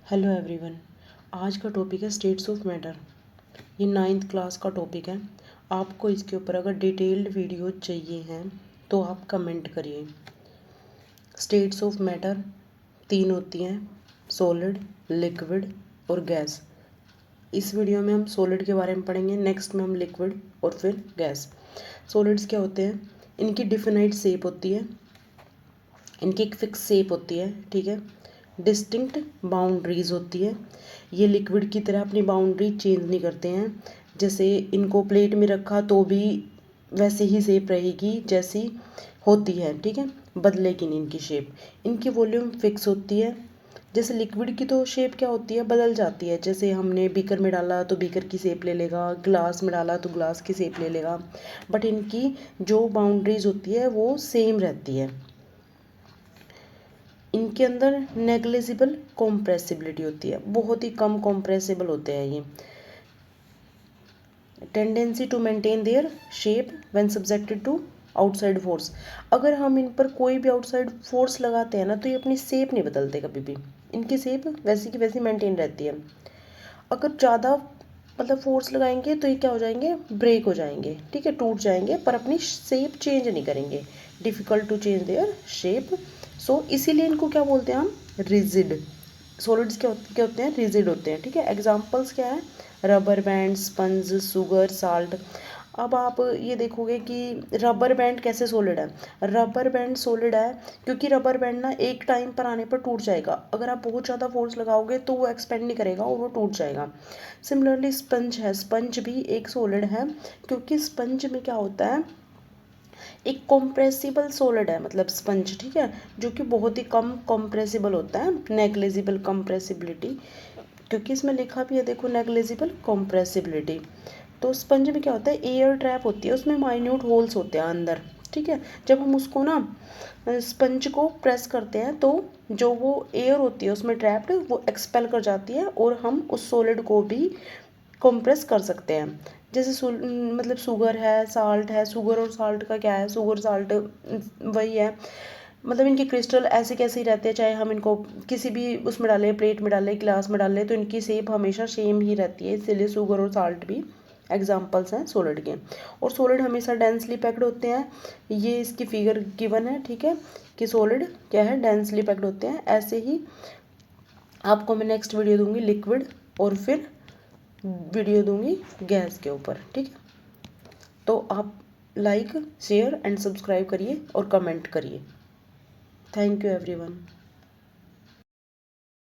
Hello everyone. आज का topic है स्टेट्स ऑफ मैटर। ये 9th क्लास का टॉपिक है। आपको इसके ऊपर अगर डिटेल्ड वीडियो चाहिए हैं तो आप कमेंट करिए। स्टेट्स ऑफ मैटर 3 होती हैं, सॉलिड, लिक्विड और गैस। इस वीडियो में हम सॉलिड के बारे में पढ़ेंगे, नेक्स्ट में हम लिक्विड और फिर गैस। सॉलिड्स क्या होते हैं? इनकी डिफिनाइट शेप होती है, इनकी एक फिक्स शेप होती है, ठीक है। डिस्टिंक्ट बाउंड्रीज होती है। ये लिक्विड की तरह अपनी बाउंड्री चेंज नहीं करते हैं। जैसे इनको प्लेट में रखा तो भी वैसे ही शेप रहेगी जैसी होती है, ठीक है, बदलेगी नहीं इनकी शेप। इनकी वॉल्यूम फिक्स होती है। जैसे लिक्विड की तो शेप क्या होती है, बदल जाती है। जैसे हमने बीकर में डाला तो बीकर की शेप ले लेगा, ग्लास में डाला तो ग्लास की शेप ले लेगा, बट इनकी जो बाउंड्रीज होती है वो सेम रहती है। इनके अंदर नेग्लिजिबल कॉम्प्रेसिबिलिटी होती है, बहुत ही कम कॉम्प्रेसिबल होते हैं ये। Tendency to maintain their shape when subjected to outside force. अगर हम इन पर कोई भी आउटसाइड फोर्स लगाते हैं ना तो ये अपनी शेप नहीं बदलते कभी भी, इनकी शेप वैसी की वैसी मेंटेन रहती है। अगर ज़्यादा फोर्स लगाएंगे तो ये क्या हो जाएंगे, ब्रेक हो जाएंगे, ठीक है, टूट जाएंगे, पर अपनी शेप चेंज नहीं करेंगे। Difficult to change their shape, so इसीलिए इनको क्या बोलते हैं हम, रिजिड। सॉलिड्स क्या होते हैं, रिजिड होते हैं, ठीक है। एग्जांपल्स क्या है, rubber band, sponge, sugar, salt. अब आप ये देखोगे कि रबर बैंड कैसे सॉलिड है। रबर बैंड सॉलिड है क्योंकि रबर बैंड ना एक टाइम पर आने पर टूट जाएगा। अगर आप बहुत ज़्यादा फोर्स लगाओगे तो वो एक्सपेंड नहीं करेगा और वो टूट जाएगा। सिमिलरली स्पंज है, स्पंज भी एक सॉलिड है क्योंकि स्पंज में क्या होता है, एक कॉम्प्रेसिबल सॉलिड है, स्पंज, ठीक है, जो कि बहुत ही कम कॉम्प्रेसिबल होता है। नेग्लिजिबल कॉम्प्रेसिबिलिटी, क्योंकि इसमें लिखा भी है, देखो, नेग्लिजिबल कॉम्प्रेसिबिलिटी। तो स्पंज में क्या होता है, एयर ट्रैप होती है, उसमें माइन्यूट होल्स होते हैं अंदर, ठीक है। जब हम उसको ना स्पंज को प्रेस करते हैं तो जो वो एयर होती है उसमें ट्रैप्ड, वो एक्सपेल कर जाती है और हम उस सॉलिड को भी कंप्रेस कर सकते हैं। जैसे शुगर है, साल्ट है। शुगर और साल्ट का क्या है, शुगर साल्ट वही है, इनके क्रिस्टल ऐसे कैसे ही रहते हैं, चाहे हम इनको किसी भी उसमें डालें, प्लेट में डालें, ग्लास में डालें, तो इनकी शेप हमेशा सेम ही रहती है। इसीलिए शुगर और साल्ट भी एग्जाम्पल्स हैं सॉलिड के। और सॉलिड हमेशा डेंसली पैक्ड होते हैं, ये इसकी फिगर गिवन है, ठीक है, कि सॉलिड क्या है, डेंसली पैक्ड होते हैं। ऐसे ही आपको मैं नेक्स्ट वीडियो दूंगी लिक्विड और फिर वीडियो दूंगी गैस के ऊपर, ठीक है। तो आप लाइक, शेयर एंड सब्सक्राइब करिए और कमेंट करिए। Thank you everyone.